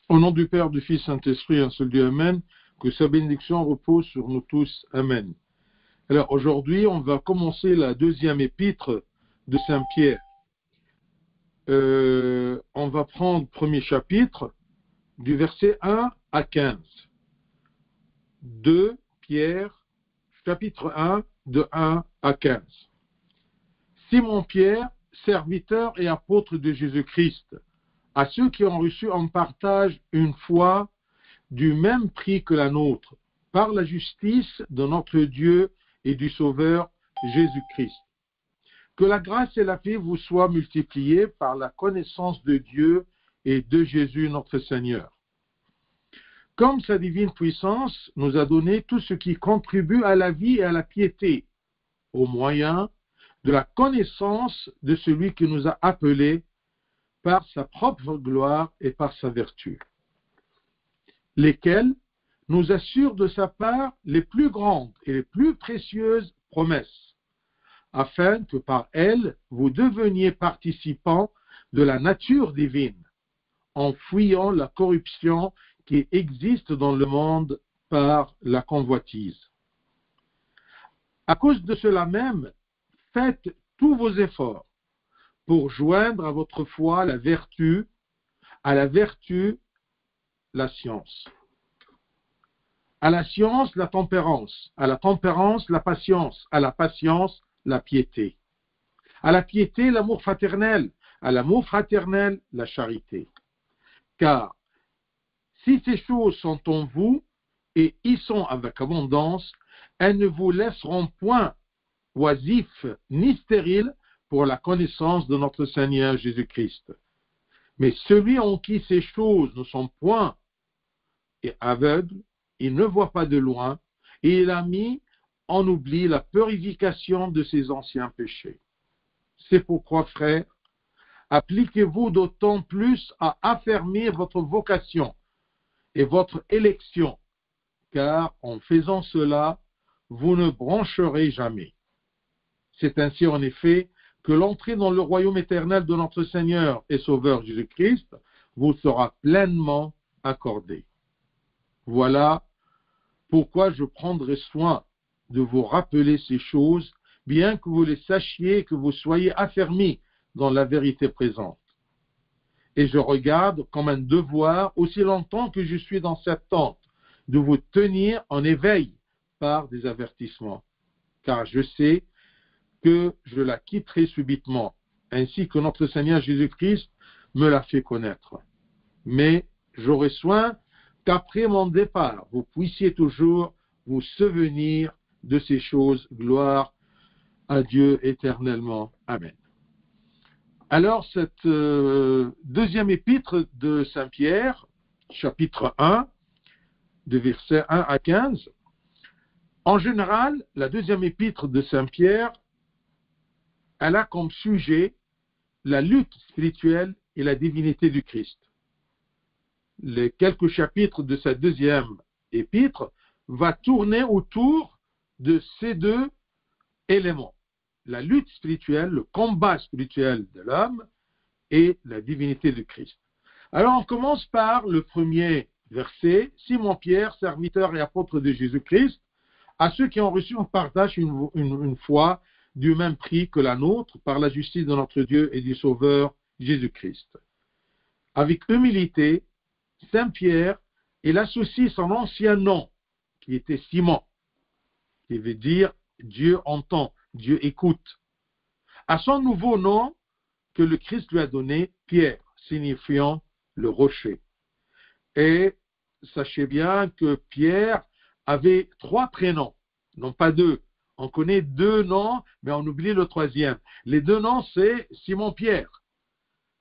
Au nom du Père, du Fils, Saint-Esprit, un seul Dieu, Amen. Que sa bénédiction repose sur nous tous, Amen. Alors aujourd'hui, on va commencer la deuxième épître de Saint Pierre. On va prendre le premier chapitre du verset 1 à 15. 2 Pierre, chapitre 1, de 1 à 15. Simon Pierre, serviteur et apôtre de Jésus-Christ, à ceux qui ont reçu en partage une foi du même prix que la nôtre, par la justice de notre Dieu et du Sauveur Jésus-Christ. Que la grâce et la paix vous soient multipliées par la connaissance de Dieu et de Jésus notre Seigneur. Comme sa divine puissance nous a donné tout ce qui contribue à la vie et à la piété, au moyen de la connaissance de celui qui nous a appelés par sa propre gloire et par sa vertu, lesquels nous assurent de sa part les plus grandes et les plus précieuses promesses, afin que par elles vous deveniez participants de la nature divine, en fuyant la corruption qui existe dans le monde par la convoitise. À cause de cela même, faites tous vos efforts pour joindre à votre foi la vertu, à la vertu, la science, à la science, la tempérance, à la tempérance, la patience, à la patience, la piété, à la piété, l'amour fraternel, à l'amour fraternel, la charité. Car si ces choses sont en vous et y sont avec abondance, elles ne vous laisseront point oisifs ni stériles pour la connaissance de notre Seigneur Jésus-Christ. Mais celui en qui ces choses ne sont point est aveugle, il ne voit pas de loin, et il a mis en oubli la purification de ses anciens péchés. C'est pourquoi, frères, appliquez-vous d'autant plus à affermir votre vocation et votre élection, car en faisant cela, vous ne brancherez jamais. C'est ainsi en effet que l'entrée dans le royaume éternel de notre Seigneur et Sauveur Jésus-Christ vous sera pleinement accordée. Voilà pourquoi je prendrai soin de vous rappeler ces choses, bien que vous les sachiez et que vous soyez affermis dans la vérité présente. Et je regarde comme un devoir, aussi longtemps que je suis dans cette tente, de vous tenir en éveil par des avertissements, car je sais que je la quitterai subitement, ainsi que notre Seigneur Jésus-Christ me l'a fait connaître. Mais j'aurai soin qu'après mon départ, vous puissiez toujours vous souvenir de ces choses. Gloire à Dieu éternellement. Amen. Alors, cette deuxième épître de Saint Pierre, chapitre 1, de versets 1 à 15, en général, la deuxième épître de Saint Pierre, elle a comme sujet la lutte spirituelle et la divinité du Christ. Les quelques chapitres de cette deuxième épître va tourner autour de ces deux éléments. La lutte spirituelle, le combat spirituel de l'homme et la divinité du Christ. Alors on commence par le premier verset. Simon Pierre, serviteur et apôtre de Jésus-Christ, à ceux qui ont reçu en partage une foi du même prix que la nôtre par la justice de notre Dieu et du Sauveur Jésus-Christ. Avec humilité, Saint Pierre, il associe son ancien nom, qui était Simon, qui veut dire Dieu entend, Dieu écoute, à son nouveau nom que le Christ lui a donné, Pierre, signifiant le rocher. Et sachez bien que Pierre avait 3 prénoms, non pas 2. On connaît 2 noms, mais on oublie le 3e. Les 2 noms, c'est Simon-Pierre.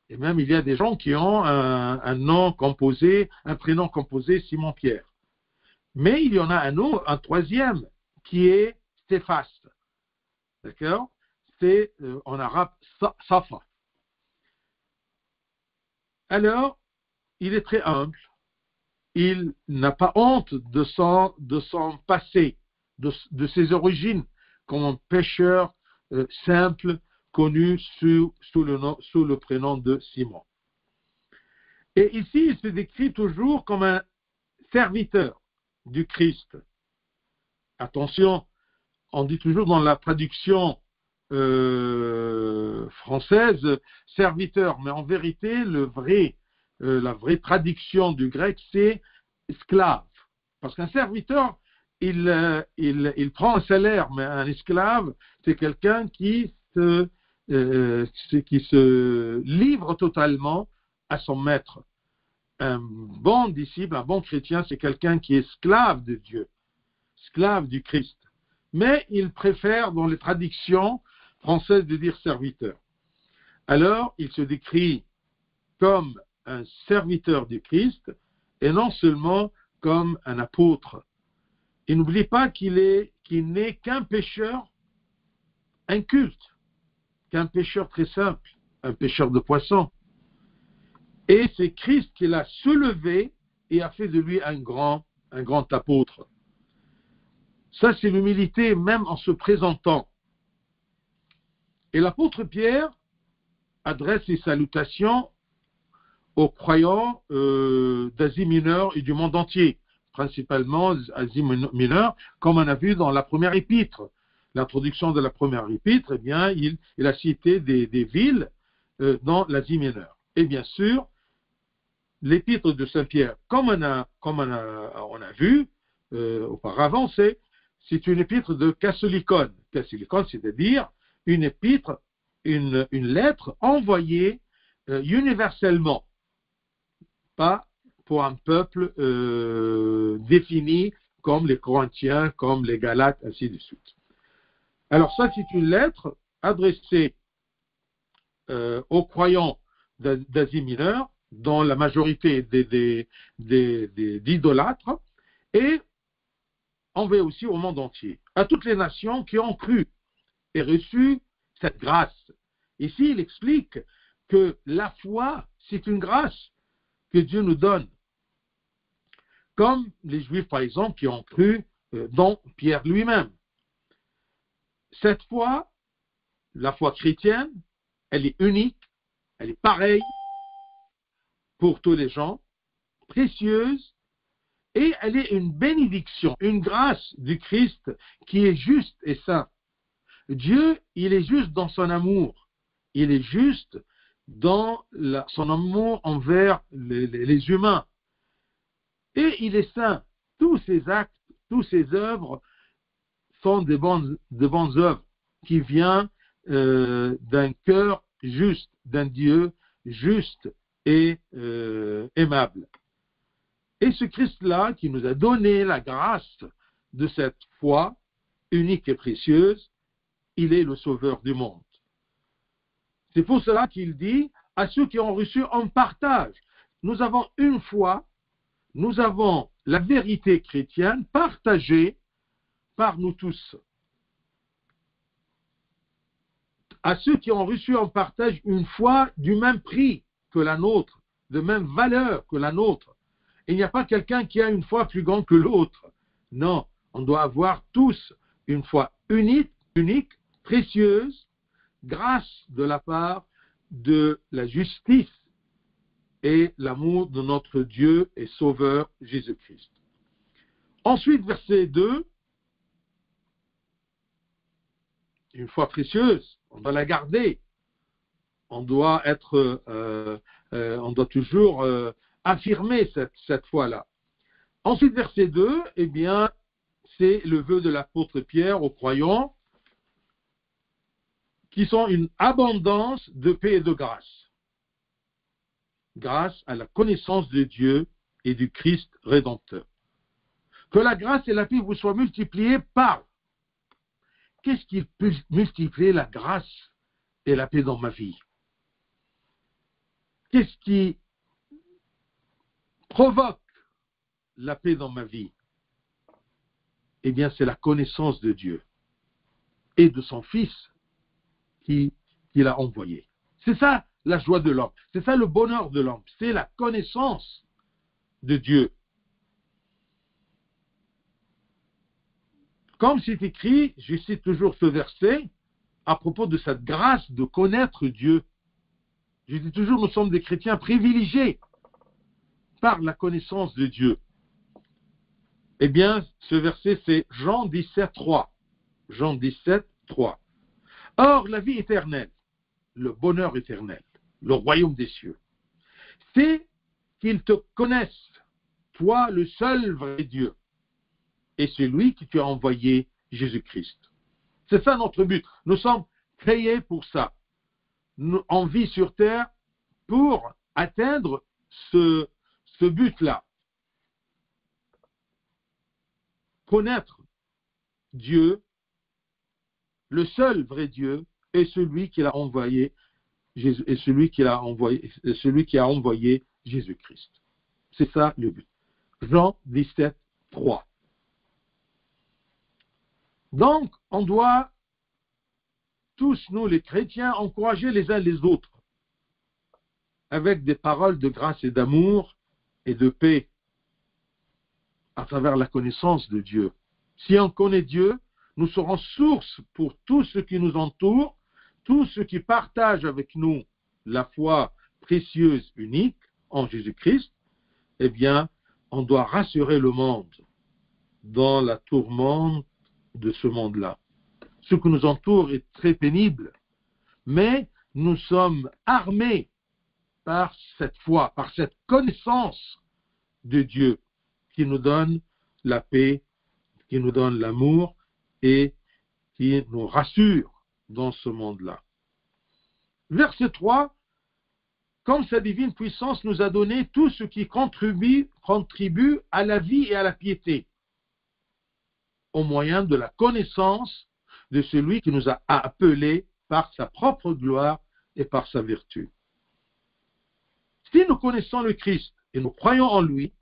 Et même, il y a des gens qui ont un nom composé, un prénom composé, Simon-Pierre. Mais il y en a un 3e, qui est Stéphas. D'accord? C'est en arabe Safa. Alors, il est très humble. Il n'a pas honte de son passé, de ses origines, comme un pêcheur simple, connu sous le prénom de Simon. Et ici, il se décrit toujours comme un serviteur du Christ. Attention, on dit toujours dans la traduction française serviteur, mais en vérité, la vraie traduction du grec, c'est esclave. Parce qu'un serviteur, il prend un salaire, mais un esclave, c'est quelqu'un qui se livre totalement à son maître. Un bon disciple, un bon chrétien, c'est quelqu'un qui est esclave de Dieu, esclave du Christ. Mais il préfère, dans les traductions françaises, de dire serviteur. Alors, il se décrit comme un serviteur du Christ et non seulement comme un apôtre. Et n'oublie pas qu'il n'est qu'un pécheur inculte, qu'un pécheur très simple, un pécheur de poissons. Et c'est Christ qui l'a soulevé et a fait de lui un grand apôtre. Ça, c'est l'humilité même en se présentant. Et l'apôtre Pierre adresse ses salutations aux croyants d'Asie mineure et du monde entier, principalement Asie mineure, comme on a vu dans la première épître. L'introduction de la première épître, eh bien, il a cité des villes dans l'Asie mineure. Et bien sûr, l'épître de Saint-Pierre, comme on a vu auparavant, c'est une épître de Casilicone. Casilicone, c'est-à-dire une épître, une lettre envoyée universellement, pas pour un peuple défini comme les Corinthiens, comme les Galates, ainsi de suite. Alors ça, c'est une lettre adressée aux croyants d'Asie mineure, dont la majorité d'idolâtres, et envoyée aussi au monde entier, à toutes les nations qui ont cru et reçu cette grâce. Ici, il explique que la foi, c'est une grâce que Dieu nous donne. Comme les Juifs, par exemple, qui ont cru dans Pierre lui-même. Cette foi, la foi chrétienne, elle est unique, elle est pareille pour tous les gens, précieuse, et elle est une bénédiction, une grâce du Christ qui est juste et saint. Dieu, il est juste dans son amour, il est juste dans son amour envers les humains, et il est saint. Tous ses actes, toutes ses œuvres sont de bonnes œuvres qui viennent d'un cœur juste, d'un Dieu juste et aimable. Et ce Christ-là qui nous a donné la grâce de cette foi unique et précieuse, il est le sauveur du monde. C'est pour cela qu'il dit à ceux qui ont reçu en partage. Nous avons une foi, nous avons la vérité chrétienne partagée par nous tous. À ceux qui ont reçu en partage une foi du même prix que la nôtre, de même valeur que la nôtre. Il n'y a pas quelqu'un qui a une foi plus grande que l'autre. Non, on doit avoir tous une foi unique, précieuse, grâce de la part de la justice et l'amour de notre Dieu et Sauveur Jésus-Christ. Ensuite, verset 2, une foi précieuse, on doit la garder. On doit toujours affirmer cette foi-là. Ensuite, verset 2, eh bien, c'est le vœu de l'apôtre Pierre aux croyants qui sont une abondance de paix et de grâce. Grâce à la connaissance de Dieu et du Christ Rédempteur. Que la grâce et la paix vous soient multipliées par. Qu'est-ce qui peut multiplier la grâce et la paix dans ma vie? Qu'est-ce qui provoque la paix dans ma vie? Eh bien, c'est la connaissance de Dieu et de son Fils qu'il a envoyé. C'est ça la joie de l'homme. C'est ça le bonheur de l'homme. C'est la connaissance de Dieu. Comme c'est écrit, je cite toujours ce verset, à propos de cette grâce de connaître Dieu. Je dis toujours, nous sommes des chrétiens privilégiés. par la connaissance de Dieu. Eh bien, ce verset, c'est Jean 17, 3. Jean 17, 3. Or, la vie éternelle, le bonheur éternel, le royaume des cieux, c'est qu'ils te connaissent, toi, le seul vrai Dieu, et celui que tu as envoyé, Jésus-Christ. C'est ça notre but. Nous sommes créés pour ça. On vit sur terre pour atteindre ce but-là. Connaître Dieu, le seul vrai Dieu, et celui qui l'a envoyé, et celui qui a envoyé Jésus-Christ. C'est ça le but. Jean 17, 3. Donc, on doit tous, nous les chrétiens, encourager les uns les autres avec des paroles de grâce et d'amour et de paix à travers la connaissance de Dieu. Si on connaît Dieu, nous serons source pour tous ceux qui nous entourent, tous ceux qui partagent avec nous la foi précieuse, unique en Jésus-Christ. Eh bien, on doit rassurer le monde dans la tourmente de ce monde-là. Ce qui nous entoure est très pénible, mais nous sommes armés par cette foi, par cette connaissance de Dieu qui nous donne la paix, qui nous donne l'amour et qui nous rassure dans ce monde-là. Verset 3, comme sa divine puissance nous a donné tout ce qui contribue à la vie et à la piété, au moyen de la connaissance de celui qui nous a appelés par sa propre gloire et par sa vertu. Si nous connaissons le Christ et nous croyons en lui,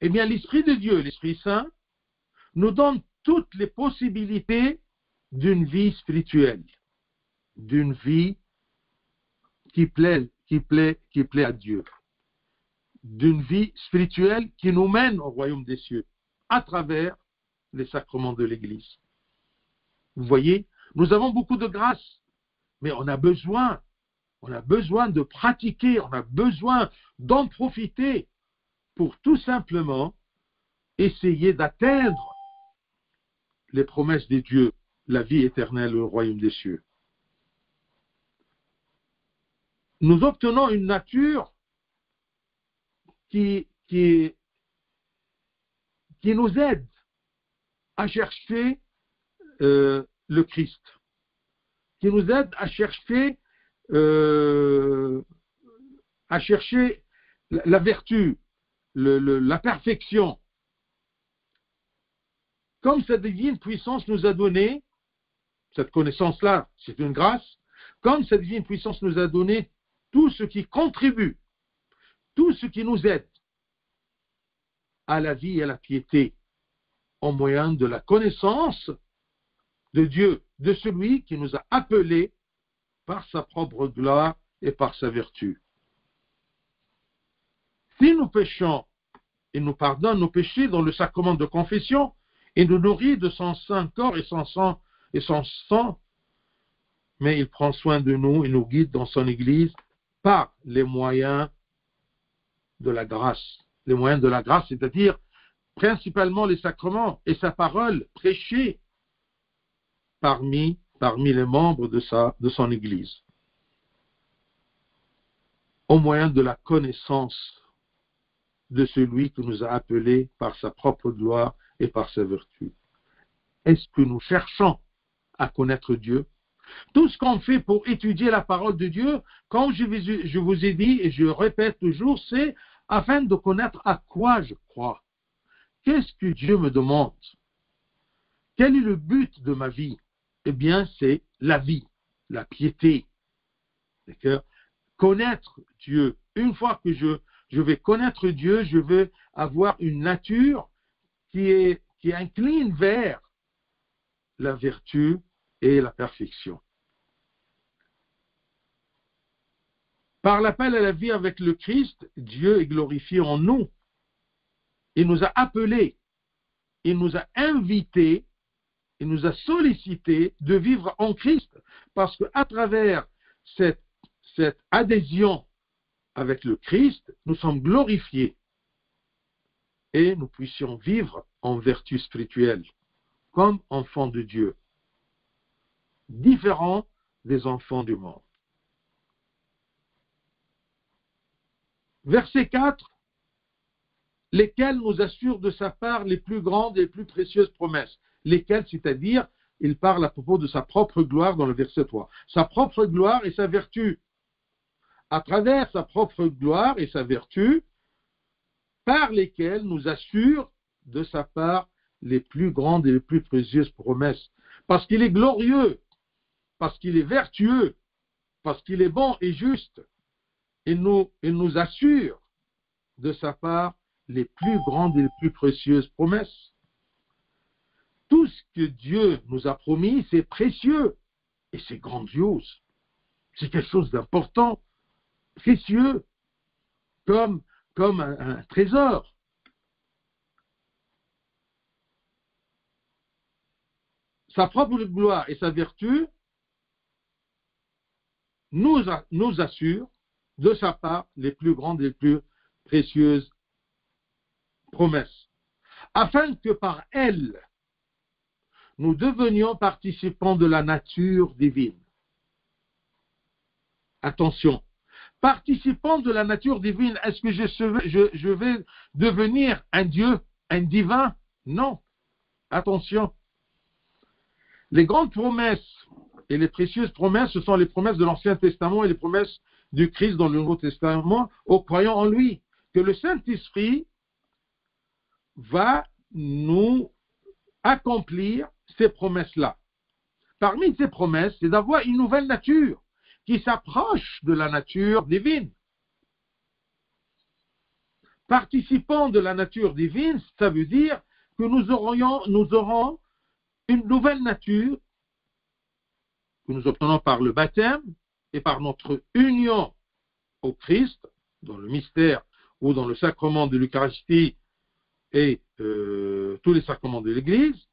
eh bien l'Esprit de Dieu, l'Esprit Saint, nous donne toutes les possibilités d'une vie spirituelle, d'une vie qui plaît à Dieu, d'une vie spirituelle qui nous mène au royaume des cieux à travers les sacrements de l'Église. Vous voyez, nous avons beaucoup de grâce, mais on a besoin de pratiquer, on a besoin d'en profiter pour tout simplement essayer d'atteindre les promesses de Dieu, la vie éternelle, le royaume des cieux. Nous obtenons une nature qui nous aide à chercher le Christ, qui nous aide à chercher la vertu, la perfection. Comme cette divine puissance nous a donné, cette connaissance-là, c'est une grâce, comme cette divine puissance nous a donné tout ce qui contribue, tout ce qui nous aide à la vie et à la piété, au moyen de la connaissance de Dieu, de celui qui nous a appelés par sa propre gloire et par sa vertu. Si nous péchons, il nous pardonne nos péchés dans le sacrement de confession et nous nourrit de son saint corps et son sang, mais il prend soin de nous et nous guide dans son Église par les moyens de la grâce. Les moyens de la grâce, c'est-à-dire principalement les sacrements et sa parole prêchée parmi les membres de son Église, au moyen de la connaissance de celui qui nous a appelés par sa propre gloire et par sa vertu. Est-ce que nous cherchons à connaître Dieu? Tout ce qu'on fait pour étudier la parole de Dieu, comme je vous ai dit et je répète toujours, c'est afin de connaître à quoi je crois. Qu'est-ce que Dieu me demande? Quel est le but de ma vie? Eh bien, c'est la vie, la piété. D'accord? Connaître Dieu. Une fois que je vais connaître Dieu, je vais avoir une nature qui incline vers la vertu et la perfection. Par l'appel à la vie avec le Christ, Dieu est glorifié en nous. Il nous a appelés, il nous a invités, il nous a sollicités de vivre en Christ. Parce qu'à travers cette adhésion avec le Christ, nous sommes glorifiés et nous puissions vivre en vertu spirituelle, comme enfants de Dieu, différents des enfants du monde. Verset 4, lesquels nous assurent de sa part les plus grandes et les plus précieuses promesses. Lesquels, c'est-à-dire, il parle à propos de sa propre gloire dans le verset 3. Sa propre gloire et sa vertu. À travers sa propre gloire et sa vertu, par lesquels nous assure de sa part les plus grandes et les plus précieuses promesses. Parce qu'il est glorieux, parce qu'il est vertueux, parce qu'il est bon et juste, il nous assure de sa part les plus grandes et les plus précieuses promesses. Tout ce que Dieu nous a promis, c'est précieux et c'est grandiose. C'est quelque chose d'important, précieux, comme un trésor. Sa propre gloire et sa vertu nous assurent de sa part les plus grandes et les plus précieuses promesses, afin que par elles, nous devenions participants de la nature divine. Attention, participants de la nature divine, est-ce que je vais devenir un Dieu, un divin? Non. Attention. Les grandes promesses et les précieuses promesses, ce sont les promesses de l'Ancien Testament et les promesses du Christ dans le Nouveau Testament aux croyants en lui, que le Saint-Esprit va nous accomplir ces promesses-là. Parmi ces promesses, c'est d'avoir une nouvelle nature qui s'approche de la nature divine. Participants de la nature divine, ça veut dire que nous aurons une nouvelle nature que nous obtenons par le baptême et par notre union au Christ, dans le mystère ou dans le sacrement de l'Eucharistie et tous les sacrements de l'Église.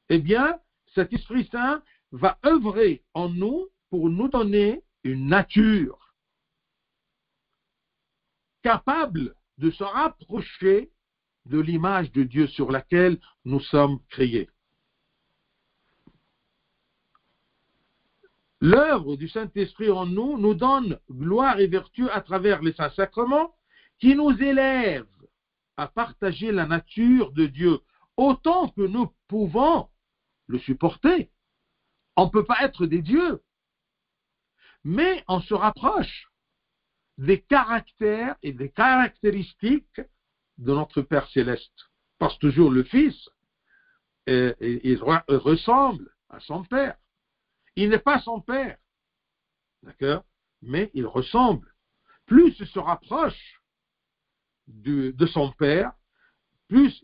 Eh bien, cet Esprit Saint va œuvrer en nous pour nous donner une nature capable de se rapprocher de l'image de Dieu sur laquelle nous sommes créés. L'œuvre du Saint-Esprit en nous nous donne gloire et vertu à travers les saints sacrements qui nous élèvent à partager la nature de Dieu autant que nous pouvons le supporter. On ne peut pas être des dieux, mais on se rapproche des caractères et des caractéristiques de notre Père Céleste. Parce que toujours le Fils, il ressemble à son Père. Il n'est pas son Père, d'accord, mais il ressemble. Plus il se rapproche de son Père, plus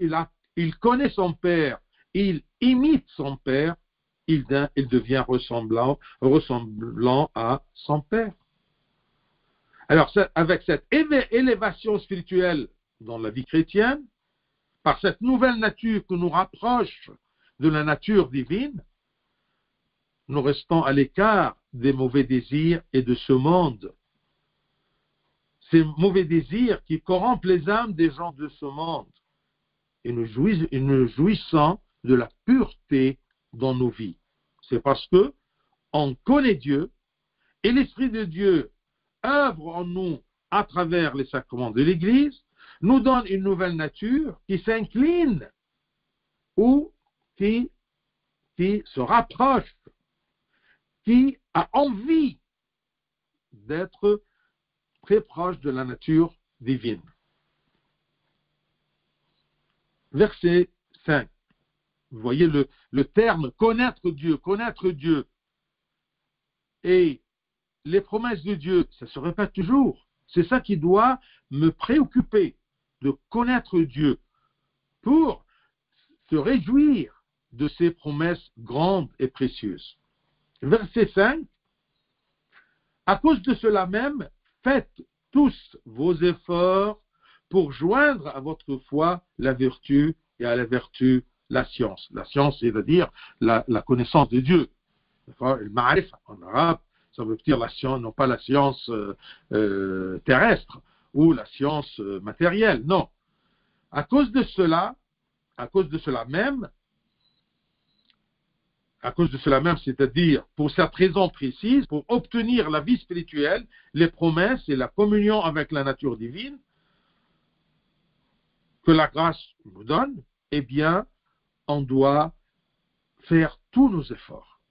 il connaît son Père, il imite son Père, il devient ressemblant à son Père. Alors, avec cette élévation spirituelle dans la vie chrétienne, par cette nouvelle nature qui nous rapproche de la nature divine, nous restons à l'écart des mauvais désirs et de ce monde. Ces mauvais désirs qui corrompent les âmes des gens de ce monde. Et nous jouissons de la pureté dans nos vies. C'est parce que on connaît Dieu et l'Esprit de Dieu œuvre en nous à travers les sacrements de l'Église, nous donne une nouvelle nature qui s'incline ou qui se rapproche, qui a envie d'être très proche de la nature divine. Verset 5. Vous voyez le terme connaître Dieu. Et les promesses de Dieu, ça se répète toujours. C'est ça qui doit me préoccuper, de connaître Dieu, pour se réjouir de ses promesses grandes et précieuses. Verset 5. À cause de cela même, faites tous vos efforts pour joindre à votre foi la vertu et à la vertu la science. La science, c'est-à-dire la connaissance de Dieu. Le ma'arif en arabe, Ça veut dire la science, non pas la science terrestre ou la science matérielle, non. À cause de cela même, c'est-à-dire pour cette raison précise, pour obtenir la vie spirituelle, les promesses et la communion avec la nature divine que la grâce nous donne, eh bien, on doit faire tous nos efforts.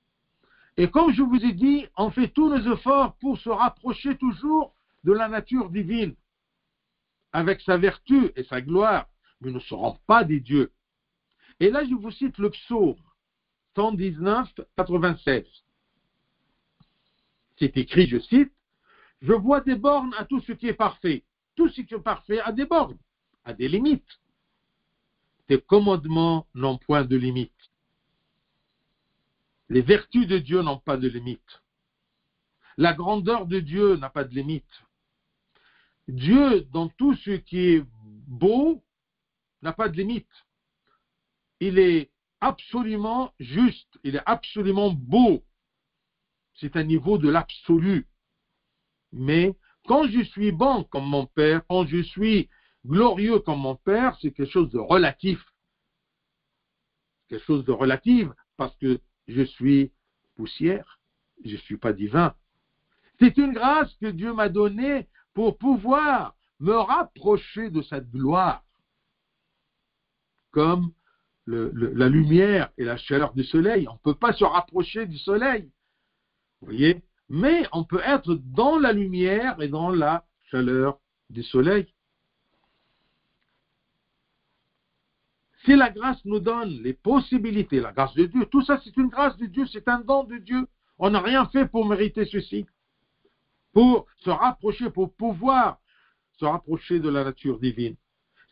Et comme je vous ai dit, on fait tous nos efforts pour se rapprocher toujours de la nature divine, avec sa vertu et sa gloire, mais nous ne serons pas des dieux. Et là, je vous cite le psaume 119, 96. C'est écrit, je cite, « Je vois des bornes à tout ce qui est parfait. Tout ce qui est parfait a des bornes, a des limites. Tes commandements n'ont point de limites. Les vertus de Dieu n'ont pas de limite. La grandeur de Dieu n'a pas de limite. Dieu, dans tout ce qui est beau, n'a pas de limite. Il est absolument juste, il est absolument beau. C'est un niveau de l'absolu. Mais quand je suis bon comme mon Père, quand je suis glorieux comme mon Père, c'est quelque chose de relatif. Quelque chose de relatif parce que je suis poussière, je ne suis pas divin. C'est une grâce que Dieu m'a donnée pour pouvoir me rapprocher de cette gloire. Comme la lumière et la chaleur du soleil. On ne peut pas se rapprocher du soleil. Vous voyez? Mais on peut être dans la lumière et dans la chaleur du soleil. Si la grâce nous donne les possibilités, la grâce de Dieu, tout ça c'est une grâce de Dieu, c'est un don de Dieu. On n'a rien fait pour mériter ceci. Pour se rapprocher, pour pouvoir se rapprocher de la nature divine.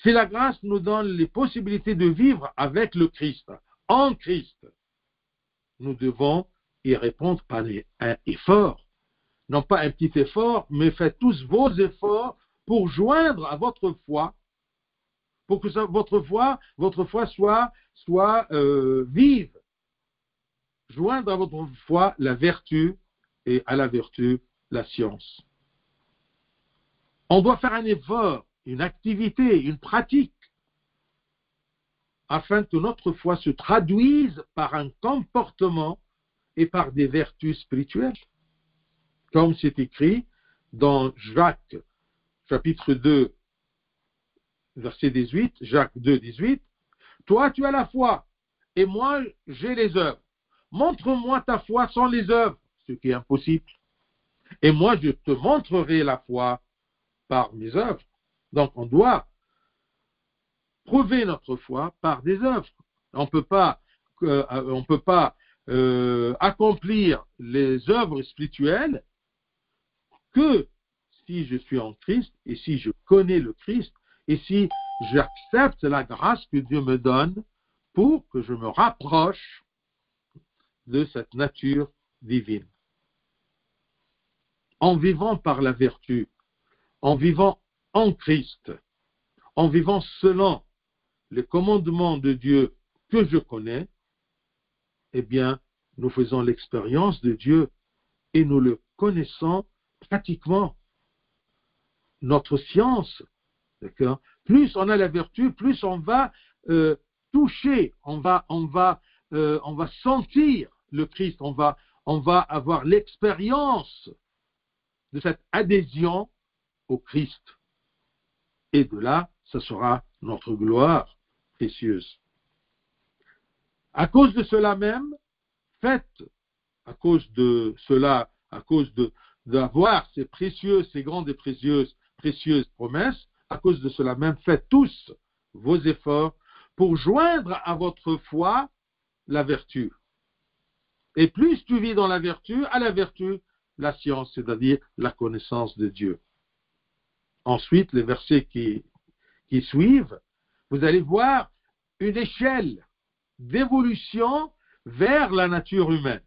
Si la grâce nous donne les possibilités de vivre avec le Christ, en Christ, nous devons y répondre par un effort. Non pas un petit effort, mais faites tous vos efforts pour joindre à votre foi, pour que votre foi soit vive. Joindre à votre foi la vertu et à la vertu la science. On doit faire un effort, une activité, une pratique, afin que notre foi se traduise par un comportement et par des vertus spirituelles. Comme c'est écrit dans Jacques, chapitre 2, verset 18, Jacques 2, 18, « Toi, tu as la foi, et moi, j'ai les œuvres. Montre-moi ta foi sans les œuvres, ce qui est impossible. Et moi, je te montrerai la foi par mes œuvres. » Donc, on doit prouver notre foi par des œuvres. On ne peut pas accomplir les œuvres spirituelles que si je suis en Christ et si je connais le Christ et si j'accepte la grâce que Dieu me donne pour que je me rapproche de cette nature divine. En vivant par la vertu, en vivant en Christ, en vivant selon les commandements de Dieu que je connais, eh bien, nous faisons l'expérience de Dieu et nous le connaissons pratiquement. Notre science, d'accord? Plus on a la vertu, plus on va toucher, on va sentir le Christ, on va avoir l'expérience de cette adhésion au Christ. Et de là, ce sera notre gloire précieuse. À cause de cela même, faites, à cause d'avoir ces précieuses, ces grandes et précieuses promesses, à cause de cela même, faites tous vos efforts pour joindre à votre foi la vertu. Et plus tu vis dans la vertu, à la vertu, la science, c'est-à-dire la connaissance de Dieu. Ensuite, les versets qui suivent, vous allez voir une échelle d'évolution vers la nature humaine.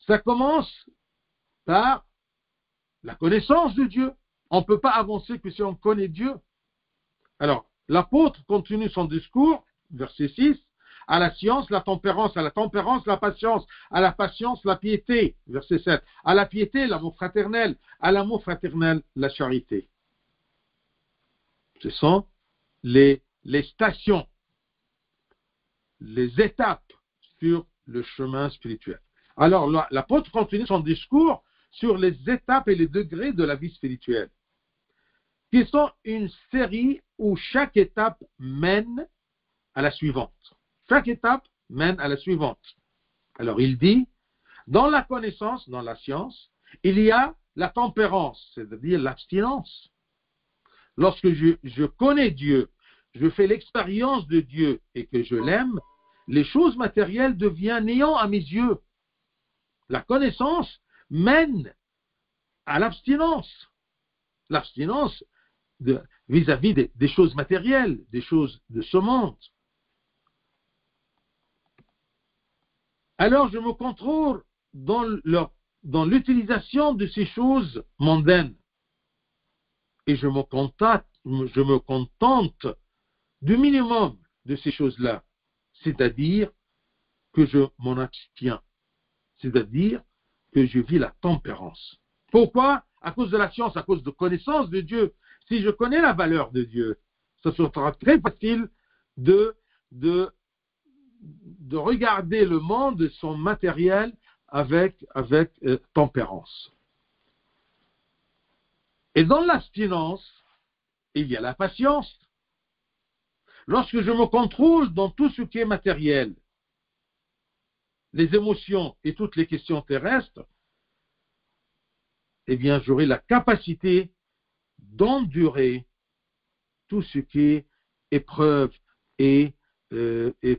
Ça commence par la connaissance de Dieu. On ne peut pas avancer que si on connaît Dieu. Alors, l'apôtre continue son discours, verset 6. à la science, la tempérance, à la tempérance, la patience, à la patience, la piété. Verset 7. À la piété, l'amour fraternel, à l'amour fraternel, la charité. Ce sont les stations, les étapes sur le chemin spirituel. Alors, l'apôtre continue son discours sur les étapes et les degrés de la vie spirituelle, qui sont une série où chaque étape mène à la suivante. Chaque étape mène à la suivante. Alors, il dit, dans la connaissance, dans la science, il y a la tempérance, c'est-à-dire l'abstinence. Lorsque je connais Dieu, je fais l'expérience de Dieu et que je l'aime, les choses matérielles deviennent néant à mes yeux. La connaissance mène à l'abstinence. L'abstinence vis-à-vis des choses matérielles, des choses de ce monde. Alors je me contrôle dans l'utilisation de ces choses mondaines. Et je me contente du minimum de ces choses-là, c'est-à-dire que je m'en abstiens, c'est-à-dire que je vis la tempérance. Pourquoi? À cause de la science, à cause de connaissance de Dieu. Si je connais la valeur de Dieu, ça sera très facile de regarder le monde, son matériel, avec tempérance. Et dans l'abstinence, il y a la patience. Lorsque je me contrôle dans tout ce qui est matériel, les émotions et toutes les questions terrestres, eh bien, j'aurai la capacité d'endurer tout ce qui est épreuve et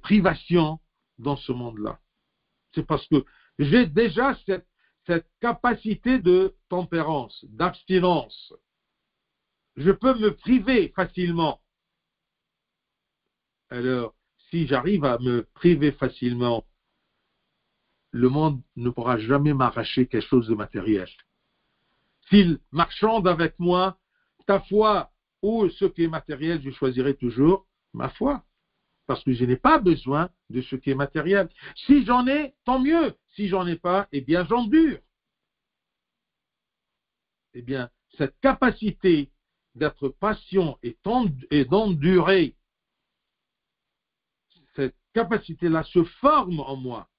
privation dans ce monde-là. C'est parce que j'ai déjà cette capacité de tempérance, d'abstinence. Je peux me priver facilement. Alors, si j'arrive à me priver facilement, le monde ne pourra jamais m'arracher quelque chose de matériel. S'il marchande avec moi, ta foi ou ce qui est matériel, je choisirai toujours ma foi. Parce que je n'ai pas besoin de ce qui est matériel. Si j'en ai, tant mieux. Si j'en ai pas, eh bien, j'endure. Eh bien, cette capacité d'être patient et d'endurer, cette capacité-là se forme en moi.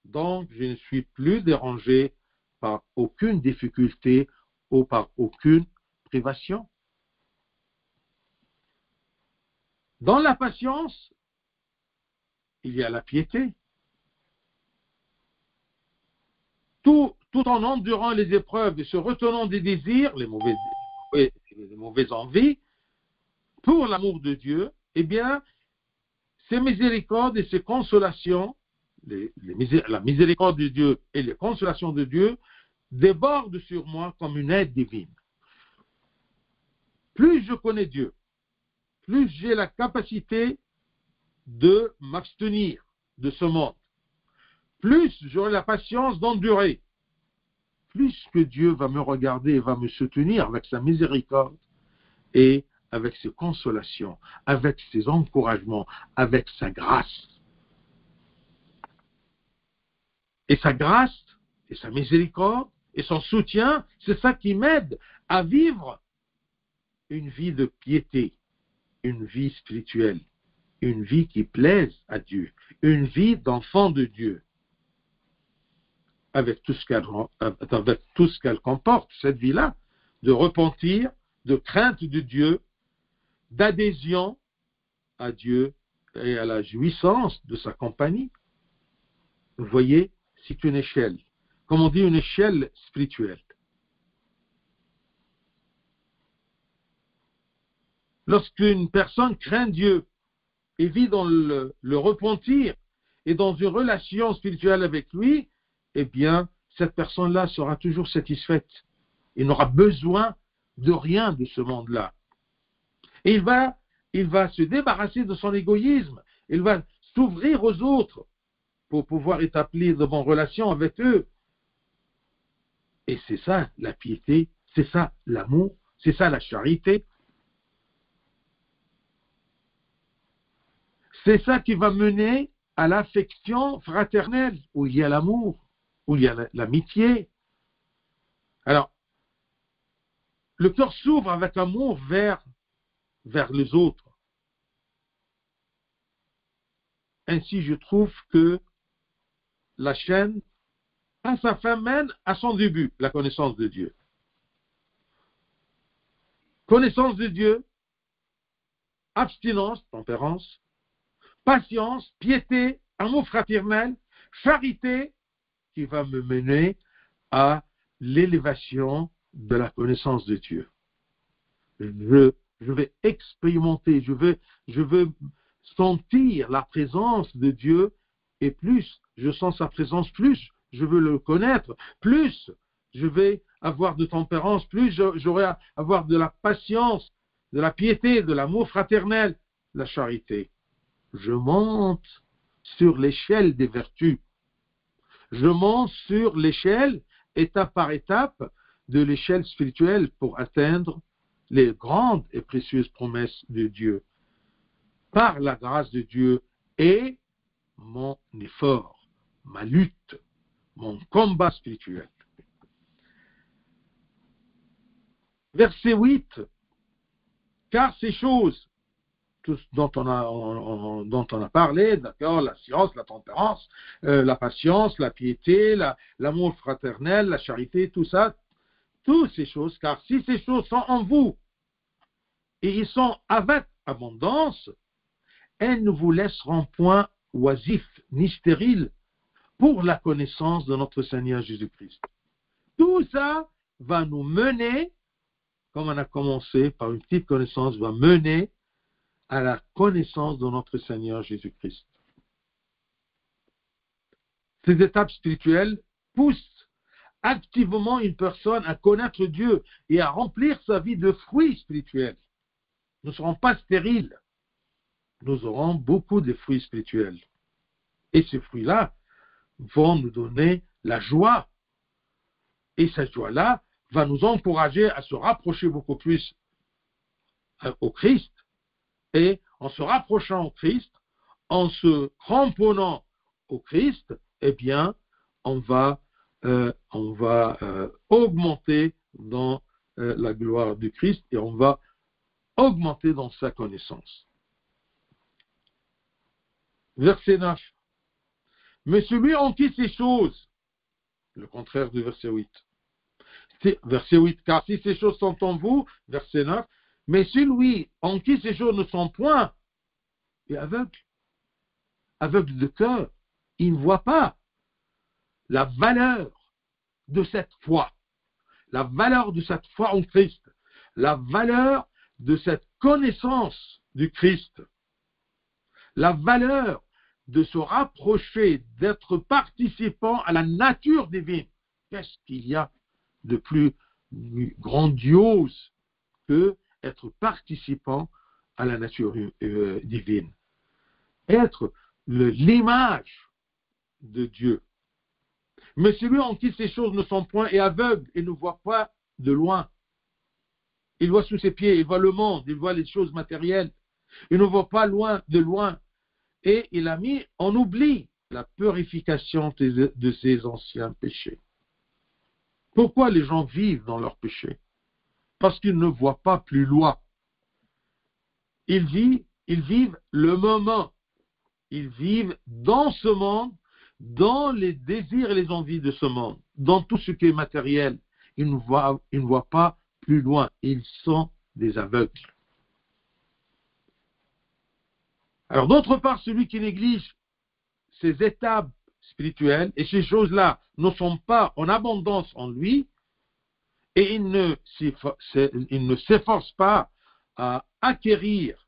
Donc, je ne suis plus dérangé par aucune difficulté ou par aucune privation. Dans la patience, il y a la piété. Tout en endurant les épreuves et se retenant des désirs, les mauvaises envies, pour l'amour de Dieu, eh bien, ces miséricordes et ces consolations, la miséricorde de Dieu et les consolations de Dieu débordent sur moi comme une aide divine. Plus je connais Dieu, plus j'ai la capacité de m'abstenir de ce monde, plus j'aurai la patience d'endurer, plus que Dieu va me regarder et va me soutenir avec sa miséricorde et avec ses consolations, avec ses encouragements, avec sa grâce. Et sa grâce, et sa miséricorde, et son soutien, c'est ça qui m'aide à vivre une vie de piété, une vie spirituelle, une vie qui plaise à Dieu, une vie d'enfant de Dieu, avec tout ce qu'elle comporte, cette vie-là, de repentir, de crainte de Dieu, d'adhésion à Dieu et à la jouissance de sa compagnie. Vous voyez, c'est une échelle, comme on dit, une échelle spirituelle. Lorsqu'une personne craint Dieu et vit dans le repentir et dans une relation spirituelle avec lui, eh bien, cette personne-là sera toujours satisfaite. Il n'aura besoin de rien de ce monde-là. Et il va se débarrasser de son égoïsme. Il va s'ouvrir aux autres pour pouvoir établir de bonnes relations avec eux. Et c'est ça la piété, c'est ça l'amour, c'est ça la charité. C'est ça qui va mener à l'affection fraternelle, où il y a l'amour, où il y a l'amitié. Alors, le cœur s'ouvre avec amour vers les autres. Ainsi, je trouve que la chaîne, à sa fin, mène à son début, la connaissance de Dieu. Connaissance de Dieu, abstinence, tempérance, patience, piété, amour fraternel, charité, qui va me mener à l'élévation de la connaissance de Dieu. Je vais expérimenter, je veux sentir la présence de Dieu, et plus je sens sa présence, plus je veux le connaître, plus je vais avoir de tempérance, plus j'aurai à avoir de la patience, de la piété, de l'amour fraternel, de la charité. Je monte sur l'échelle des vertus. Je monte sur l'échelle, étape par étape, de l'échelle spirituelle pour atteindre les grandes et précieuses promesses de Dieu. Par la grâce de Dieu et mon effort, ma lutte, mon combat spirituel. Verset 8. Car ces choses dont on a parlé, d'accord, la science, la tempérance, la patience, la piété, l'amour fraternel, la charité, tout ça, toutes ces choses, car si ces choses sont en vous, et ils sont avec abondance, elles ne vous laisseront point oisifs ni stériles pour la connaissance de notre Seigneur Jésus-Christ. Tout ça va nous mener, comme on a commencé par une petite connaissance, va mener à la connaissance de notre Seigneur Jésus-Christ. Ces étapes spirituelles poussent activement une personne à connaître Dieu et à remplir sa vie de fruits spirituels. Nous ne serons pas stériles. Nous aurons beaucoup de fruits spirituels. Et ces fruits-là vont nous donner la joie. Et cette joie-là va nous encourager à se rapprocher beaucoup plus au Christ. Et en se rapprochant au Christ, en se cramponnant au Christ, eh bien, on va augmenter dans la gloire du Christ et on va augmenter dans sa connaissance. Verset 9. Mais celui en qui ces choses, le contraire du verset 8. Verset 8, car si ces choses sont en vous, verset 9, mais celui en qui ces choses ne sont point, est aveugle de cœur, il ne voit pas la valeur de cette foi, la valeur de cette foi en Christ, la valeur de cette connaissance du Christ, la valeur de se rapprocher, d'être participant à la nature divine. Qu'est-ce qu'il y a de plus grandiose que être participant à la nature divine? Être l'image de Dieu. Mais celui en qui ces choses ne sont point est aveugle et ne voit pas de loin. Il voit sous ses pieds, il voit le monde, il voit les choses matérielles. Il ne voit pas de loin. Et il a mis en oubli la purification de ses anciens péchés. Pourquoi les gens vivent dans leurs péchés? Parce qu'ils ne voient pas plus loin. Ils vivent le moment. Ils vivent dans ce monde, dans les désirs et les envies de ce monde, dans tout ce qui est matériel. Ils ne voient pas plus loin. Ils sont des aveugles. Alors, d'autre part, celui qui néglige ces étapes spirituelles et ces choses-là ne sont pas en abondance en lui, et il ne s'efforce pas à acquérir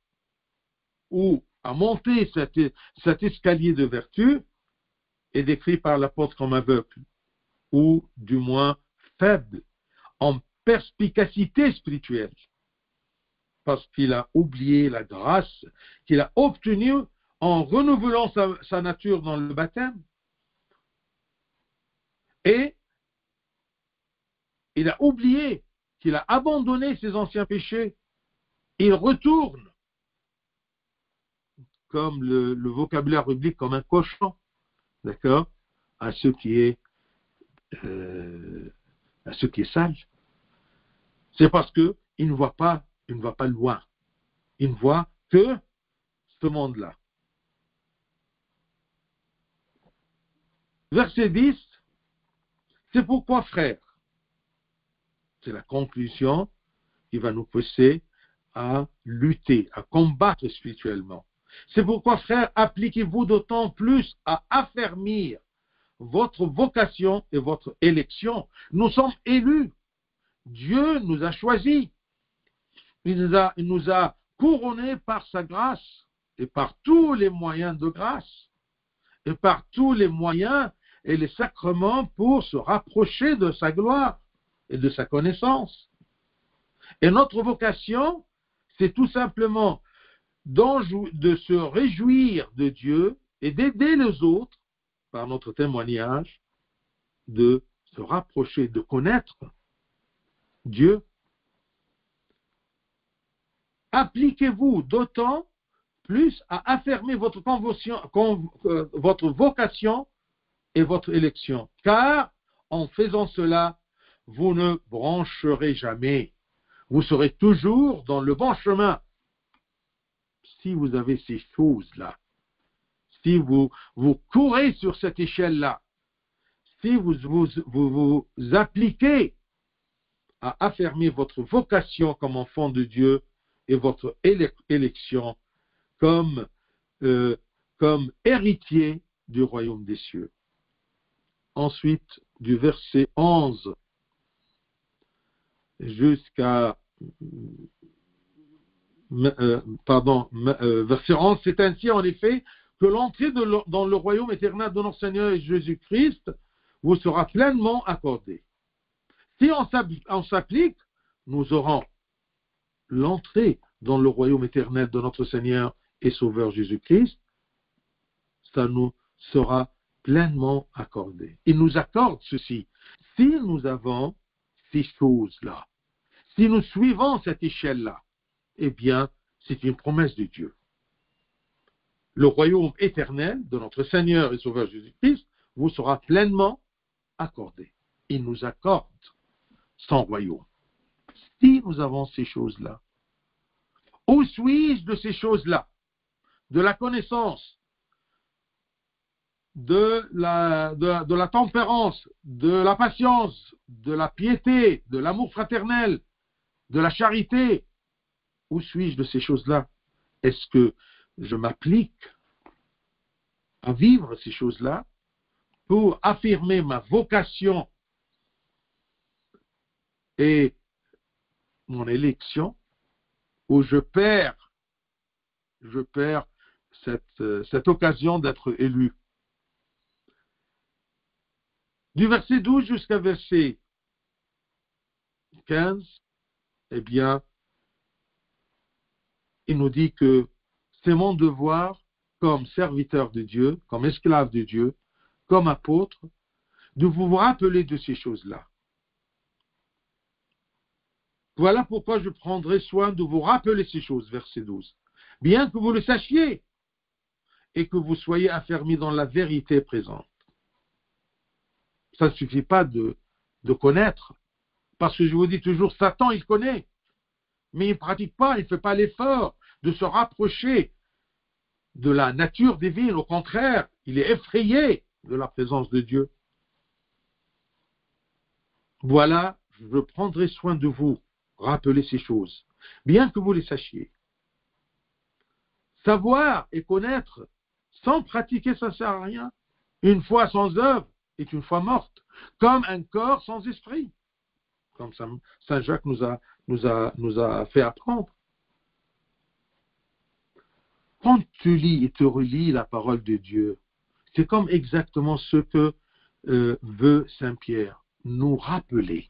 ou à monter cet escalier de vertu, est décrit par l'apôtre comme aveugle, ou du moins faible, en perspicacité spirituelle, parce qu'il a oublié la grâce qu'il a obtenue en renouvelant sa nature dans le baptême, et il a oublié qu'il a abandonné ses anciens péchés. Il retourne comme le vocabulaire biblique, comme un cochon, d'accord, à ce qui est sale. C'est parce que il ne voit pas loin. Il ne voit que ce monde-là. Verset 10, c'est pourquoi, frères, c'est la conclusion qui va nous pousser à lutter, à combattre spirituellement. C'est pourquoi, frères, appliquez-vous d'autant plus à affermir votre vocation et votre élection. Nous sommes élus. Dieu nous a choisis. Il nous a couronnés par sa grâce et par tous les moyens de grâce et par tous les moyens et les sacrements pour se rapprocher de sa gloire et de sa connaissance. Et notre vocation, c'est tout simplement de se réjouir de Dieu et d'aider les autres, par notre témoignage, de se rapprocher, de connaître Dieu. Appliquez-vous d'autant plus à affirmer votre vocation et votre élection, car en faisant cela, vous ne brancherez jamais. Vous serez toujours dans le bon chemin. Si vous avez ces choses-là, si vous courez sur cette échelle-là, si vous appliquez à affirmer votre vocation comme enfant de Dieu et votre élection comme héritier du royaume des cieux. Ensuite, du verset 11 jusqu'à verset 11, c'est ainsi en effet que l'entrée dans le royaume éternel de notre Seigneur Jésus-Christ vous sera pleinement accordée. Si on s'applique, nous aurons l'entrée dans le royaume éternel de notre Seigneur et Sauveur Jésus-Christ, ça nous sera pleinement accordé. Il nous accorde ceci. Si nous avons ces choses-là, si nous suivons cette échelle-là, eh bien, c'est une promesse de Dieu. Le royaume éternel de notre Seigneur et Sauveur Jésus-Christ vous sera pleinement accordé. Il nous accorde son royaume. Si nous avons ces choses-là, où suis-je de ces choses-là? De la connaissance, de la tempérance, de la patience, de la piété, de l'amour fraternel, de la charité. Où suis-je de ces choses-là? Est-ce que je m'applique à vivre ces choses-là pour affirmer ma vocation et mon élection, ou je perds cette occasion d'être élu? Du verset 12 jusqu'à verset 15, eh bien, il nous dit que c'est mon devoir comme serviteur de Dieu, comme esclave de Dieu, comme apôtre, de vous rappeler de ces choses-là. Voilà pourquoi je prendrai soin de vous rappeler ces choses, verset 12. Bien que vous le sachiez et que vous soyez affermis dans la vérité présente. Ça ne suffit pas de connaître, parce que je vous dis toujours, Satan, il connaît, mais il ne pratique pas, il ne fait pas l'effort de se rapprocher de la nature divine. Au contraire, il est effrayé de la présence de Dieu. Voilà, je prendrai soin de vous rappeler ces choses, bien que vous les sachiez. Savoir et connaître sans pratiquer, ça ne sert à rien. Une foi sans œuvre est une foi morte, comme un corps sans esprit, comme Saint Jacques nous a fait apprendre. Quand tu lis et te relis la parole de Dieu, c'est comme exactement ce que veut Saint Pierre, nous rappeler.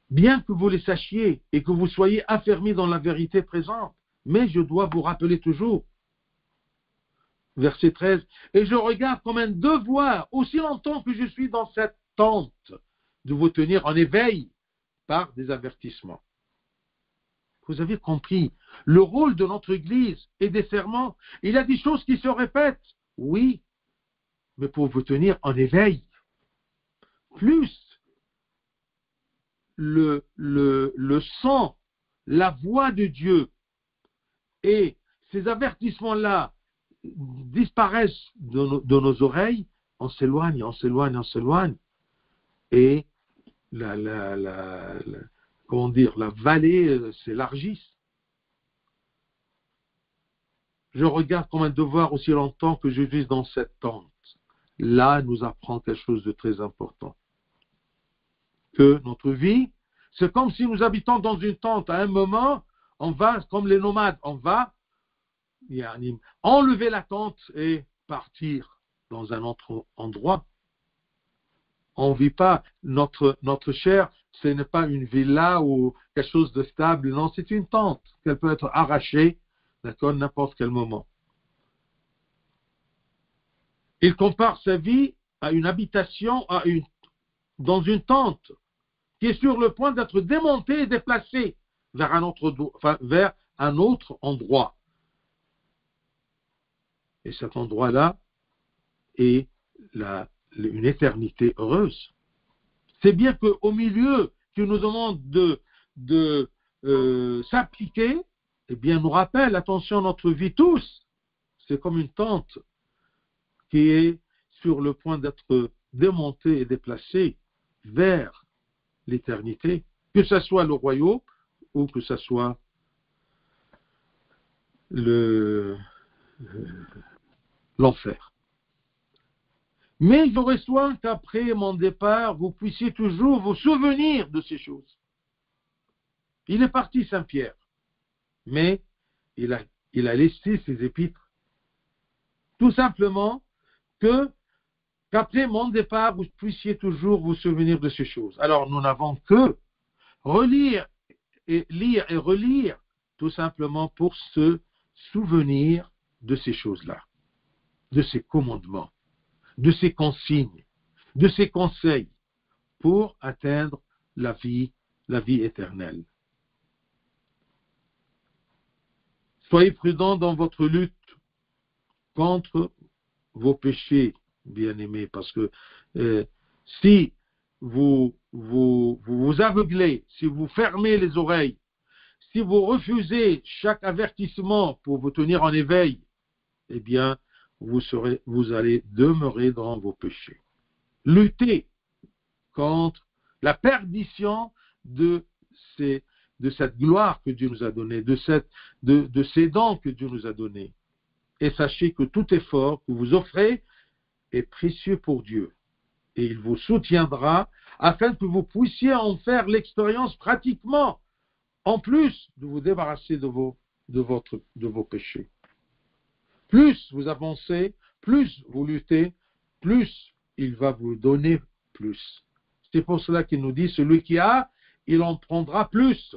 Bien que vous les sachiez et que vous soyez affermis dans la vérité présente, mais je dois vous rappeler toujours. Verset 13, et je regarde comme un devoir, aussi longtemps que je suis dans cette tente, de vous tenir en éveil par des avertissements. Vous avez compris le rôle de notre Église et des serments. Il y a des choses qui se répètent, oui, mais pour vous tenir en éveil. Plus le sang, la voix de Dieu et ces avertissements-là disparaissent de nos oreilles, on s'éloigne, on s'éloigne, on s'éloigne. Et comment dire, la vallée s'élargisse. Je regarde comme un devoir aussi longtemps que je vis dans cette tente. Là, nous apprend quelque chose de très important. Que notre vie, c'est comme si nous habitons dans une tente. À un moment, on va, comme les nomades, on va enlever la tente et partir dans un autre endroit. On ne vit pas notre chair, ce n'est pas une villa ou quelque chose de stable, non, c'est une tente qu'elle peut être arrachée, d'accord, n'importe quel moment. Il compare sa vie à une habitation, dans une tente qui est sur le point d'être démontée et déplacée vers un autre endroit. Et cet endroit-là est une éternité heureuse. C'est bien qu'au milieu qui nous demande de s'appliquer, eh bien, nous rappelle, attention, notre vie tous, c'est comme une tente qui est sur le point d'être démontée et déplacée vers l'éternité, que ce soit le royaume ou que ce soit l'enfer. Mais j'aurais soin qu'après mon départ, vous puissiez toujours vous souvenir de ces choses. Il est parti, Saint Pierre, mais il a laissé ses épîtres. Tout simplement qu'après mon départ, vous puissiez toujours vous souvenir de ces choses. Alors, nous n'avons que lire et relire, tout simplement pour se souvenir de ces choses-là, de ces commandements, de ces consignes, de ces conseils pour atteindre la vie éternelle. Soyez prudents dans votre lutte contre vos péchés, bien-aimés, parce que si vous aveuglez, si vous fermez les oreilles, si vous refusez chaque avertissement pour vous tenir en éveil, eh bien, vous allez demeurer dans vos péchés. Luttez contre la perdition de cette gloire que Dieu nous a donnée, de ces dons que Dieu nous a donnés. Et sachez que tout effort que vous offrez est précieux pour Dieu. Et il vous soutiendra afin que vous puissiez en faire l'expérience pratiquement, en plus de vous débarrasser de vos péchés. Plus vous avancez, plus vous luttez, plus il va vous donner plus. C'est pour cela qu'il nous dit, celui qui a, il en prendra plus.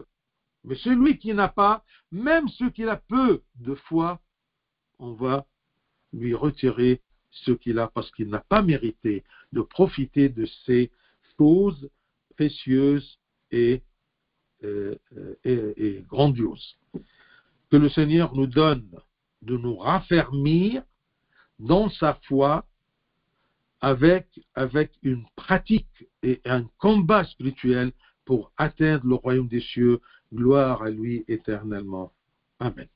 Mais celui qui n'a pas, même ce qu'il a peu de foi, on va lui retirer ce qu'il a parce qu'il n'a pas mérité de profiter de ces choses précieuses et grandioses. Que le Seigneur nous donne de nous raffermir dans sa foi avec une pratique et un combat spirituel pour atteindre le royaume des cieux. Gloire à lui éternellement. Amen.